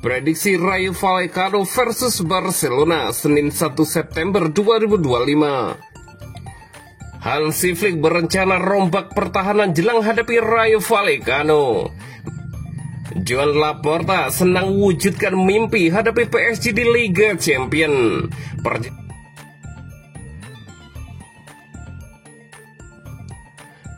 Prediksi Rayo Vallecano versus Barcelona Senin 1 September 2025. Hansi Flick berencana rombak pertahanan jelang hadapi Rayo Vallecano. Joan Laporta senang wujudkan mimpi hadapi PSG di Liga Champions.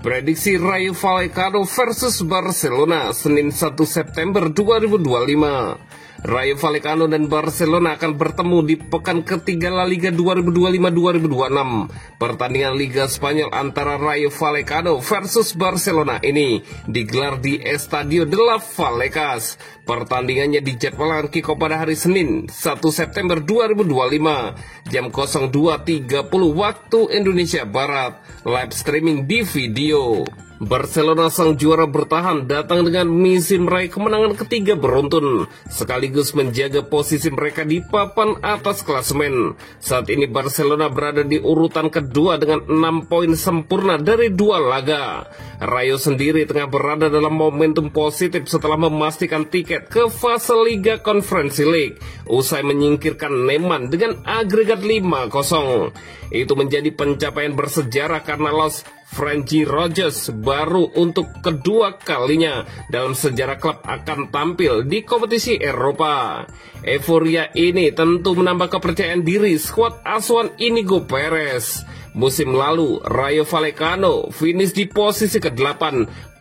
Prediksi Rayo Vallecano versus Barcelona Senin 1 September 2025. Rayo Vallecano dan Barcelona akan bertemu di pekan ketiga La Liga 2025-2026. Pertandingan Liga Spanyol antara Rayo Vallecano versus Barcelona ini digelar di Estadio de la Vallecas. Pertandingannya dijadwalkan kick-off pada hari Senin 1 September 2025 jam 02.30 waktu Indonesia Barat. Live streaming di video. Barcelona sang juara bertahan datang dengan misi meraih kemenangan ketiga beruntun sekaligus menjaga posisi mereka di papan atas klasemen. Saat ini Barcelona berada di urutan kedua dengan 6 poin sempurna dari 2 laga. Rayo sendiri tengah berada dalam momentum positif setelah memastikan tiket ke fase Liga Conference League usai menyingkirkan Neman dengan agregat 5-0. Itu menjadi pencapaian bersejarah karena Los Frankie Rogers baru untuk kedua kalinya dalam sejarah klub akan tampil di kompetisi Eropa. Euforia ini tentu menambah kepercayaan diri skuad asuhan Inigo Perez. Musim lalu, Rayo Vallecano finish di posisi ke-8,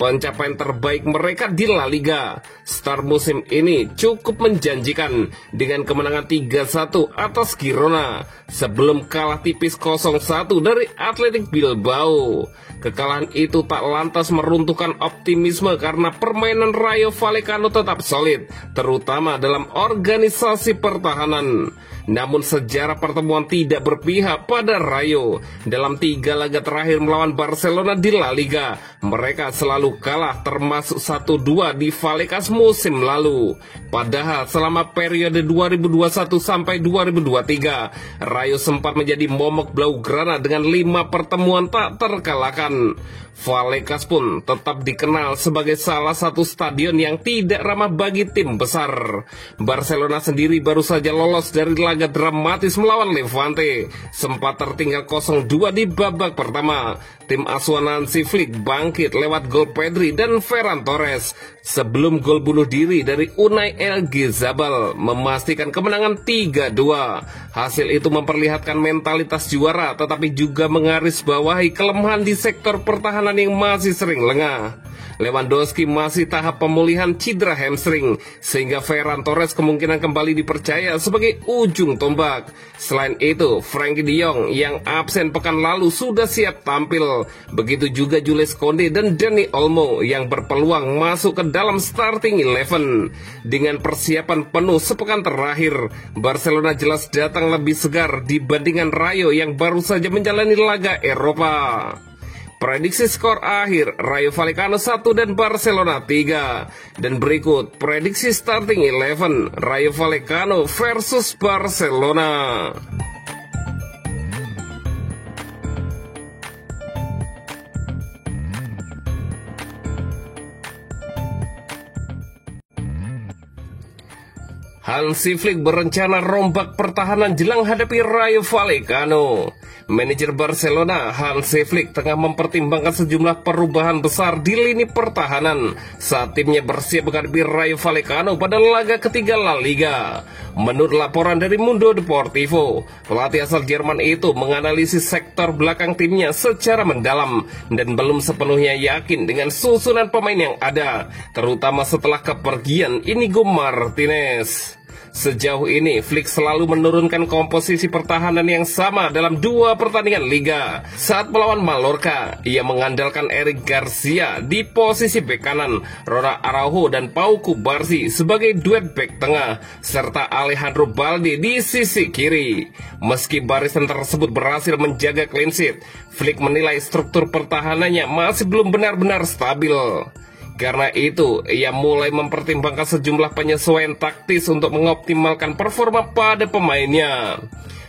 pencapaian terbaik mereka di La Liga. Start musim ini cukup menjanjikan dengan kemenangan 3-1 atas Girona sebelum kalah tipis 0-1 dari Athletic Bilbao. Kekalahan itu tak lantas meruntuhkan optimisme karena permainan Rayo Vallecano tetap solid, terutama dalam organisasi pertahanan. Namun sejarah pertemuan tidak berpihak pada Rayo. Dalam 3 laga terakhir melawan Barcelona di La Liga, mereka selalu kalah termasuk 1-2 di Vallecas musim lalu. Padahal selama periode 2021 sampai 2023, Rayo sempat menjadi momok Blaugrana dengan 5 pertemuan tak terkalahkan. Vallecas pun tetap dikenal sebagai salah satu stadion yang tidak ramah bagi tim besar. Barcelona sendiri baru saja lolos dari laga dramatis melawan Levante, sempat tertinggal 0-2 di babak pertama. Tim asuhan Hansi Flick bangkit lewat gol Pedri dan Ferran Torres sebelum gol bunuh diri dari Unai Elgizabal memastikan kemenangan 3-2. Hasil itu memperlihatkan mentalitas juara tetapi juga menggarisbawahi kelemahan di sektor pertahanan yang masih sering lengah. Lewandowski masih tahap pemulihan cedera hamstring sehingga Ferran Torres kemungkinan kembali dipercaya sebagai ujung tombak. Selain itu, Frenkie de Jong yang absen pekan lalu sudah siap tampil. Begitu juga Jules Koundé dan Dani Olmo yang berpeluang masuk ke dalam starting 11. Dengan persiapan penuh sepekan terakhir, Barcelona jelas datang lebih segar dibandingkan Rayo yang baru saja menjalani laga Eropa. Prediksi skor akhir Rayo Vallecano 1 dan Barcelona 3. Dan berikut prediksi starting 11 Rayo Vallecano versus Barcelona. Hansi Flick berencana rombak pertahanan jelang hadapi Rayo Vallecano. Manajer Barcelona Hansi Flick tengah mempertimbangkan sejumlah perubahan besar di lini pertahanan saat timnya bersiap menghadapi Rayo Vallecano pada laga ketiga La Liga. Menurut laporan dari Mundo Deportivo, pelatih asal Jerman itu menganalisis sektor belakang timnya secara mendalam dan belum sepenuhnya yakin dengan susunan pemain yang ada, terutama setelah kepergian Inigo Martinez. Sejauh ini, Flick selalu menurunkan komposisi pertahanan yang sama dalam 2 pertandingan Liga. Saat melawan Mallorca, ia mengandalkan Eric Garcia di posisi bek kanan, Ronald Araujo dan Pau Cubarsí sebagai duet bek tengah, serta Alejandro Balde di sisi kiri. Meski barisan tersebut berhasil menjaga clean sheet, Flick menilai struktur pertahanannya masih belum benar-benar stabil. Karena itu, ia mulai mempertimbangkan sejumlah penyesuaian taktis untuk mengoptimalkan performa pada pemainnya.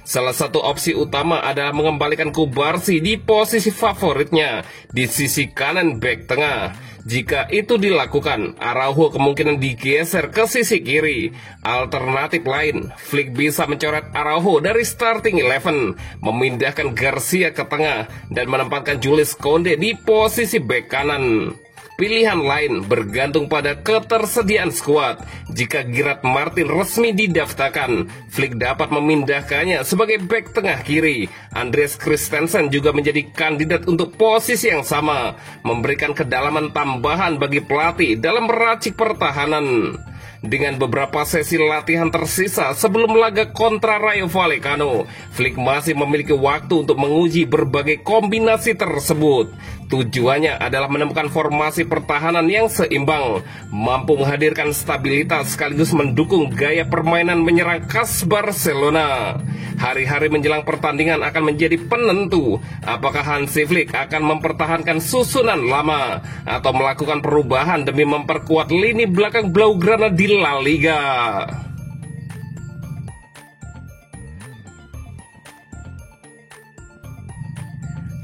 Salah satu opsi utama adalah mengembalikan Cubarsí di posisi favoritnya di sisi kanan bek tengah. Jika itu dilakukan, Araujo kemungkinan digeser ke sisi kiri. Alternatif lain, Flick bisa mencoret Araujo dari starting 11, memindahkan Garcia ke tengah, dan menempatkan Jules Koundé di posisi bek kanan. Pilihan lain bergantung pada ketersediaan skuad. Jika Gerard Martin resmi didaftarkan, Flick dapat memindahkannya sebagai bek tengah kiri. Andreas Christensen juga menjadi kandidat untuk posisi yang sama, memberikan kedalaman tambahan bagi pelatih dalam meracik pertahanan. Dengan beberapa sesi latihan tersisa sebelum laga kontra Rayo Vallecano, Flick masih memiliki waktu untuk menguji berbagai kombinasi tersebut. Tujuannya adalah menemukan formasi pertahanan yang seimbang, mampu menghadirkan stabilitas sekaligus mendukung gaya permainan menyerang khas Barcelona. Hari-hari menjelang pertandingan akan menjadi penentu apakah Hansi Flick akan mempertahankan susunan lama atau melakukan perubahan demi memperkuat lini belakang Blaugrana di La Liga.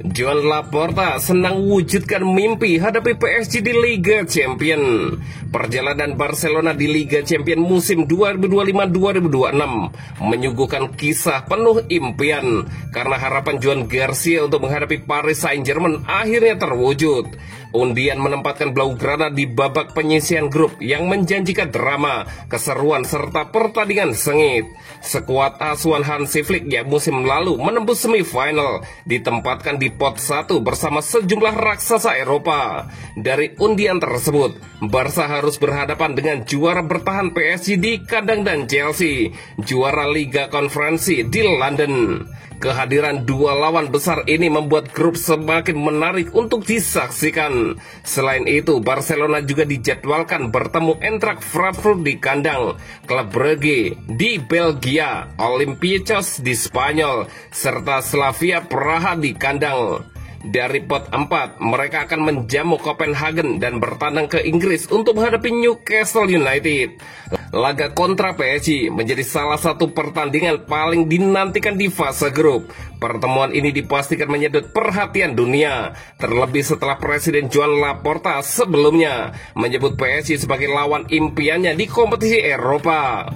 Joan Laporta senang wujudkan mimpi hadapi PSG di Liga Champions. Perjalanan Barcelona di Liga Champions musim 2025-2026 menyuguhkan kisah penuh impian karena harapan Joan Garcia untuk menghadapi Paris Saint-Germain akhirnya terwujud. Undian menempatkan Blaugrana di babak penyisihan grup yang menjanjikan drama, keseruan serta pertandingan sengit. Skuad asuhan Hansi Flick yang musim lalu menembus semifinal ditempatkan di pot 1 bersama sejumlah raksasa Eropa. Dari undian tersebut, Barca harus berhadapan dengan juara bertahan PSG di kandang dan Chelsea, juara Liga Konferensi di London. Kehadiran dua lawan besar ini membuat grup semakin menarik untuk disaksikan. Selain itu, Barcelona juga dijadwalkan bertemu Eintracht Frankfurt di kandang, Club Brugge di Belgia, Olympiacos di Spanyol, serta Slavia Praha di kandang. Dari pot 4, mereka akan menjamu Copenhagen dan bertandang ke Inggris untuk menghadapi Newcastle United. Laga kontra PSG menjadi salah satu pertandingan paling dinantikan di fase grup. Pertemuan ini dipastikan menyedot perhatian dunia, terlebih setelah Presiden Joan Laporta sebelumnya menyebut PSG sebagai lawan impiannya di kompetisi Eropa.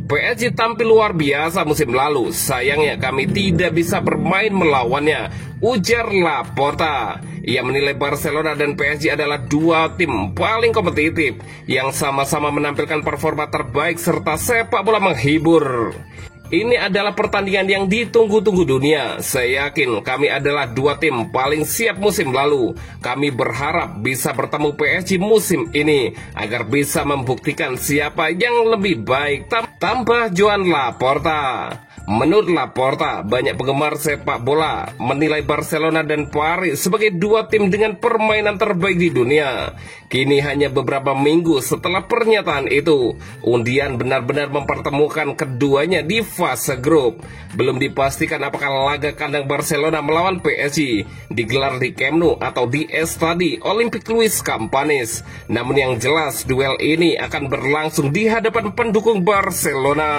PSG tampil luar biasa musim lalu, sayangnya kami tidak bisa bermain melawannya, ujar Laporta. Ia menilai Barcelona dan PSG adalah dua tim paling kompetitif yang sama-sama menampilkan performa terbaik serta sepak bola menghibur. Ini adalah pertandingan yang ditunggu-tunggu dunia. Saya yakin kami adalah dua tim paling siap musim lalu. Kami berharap bisa bertemu PSG musim ini agar bisa membuktikan siapa yang lebih baik, tambah Joan Laporta. Menurut Laporta, banyak penggemar sepak bola menilai Barcelona dan Paris sebagai dua tim dengan permainan terbaik di dunia. Kini hanya beberapa minggu setelah pernyataan itu, undian benar-benar mempertemukan keduanya di fase grup. Belum dipastikan apakah laga kandang Barcelona melawan PSG digelar di Camp Nou atau di Estadi Olympique Luis Campanis. Namun yang jelas, duel ini akan berlangsung di hadapan pendukung Barcelona.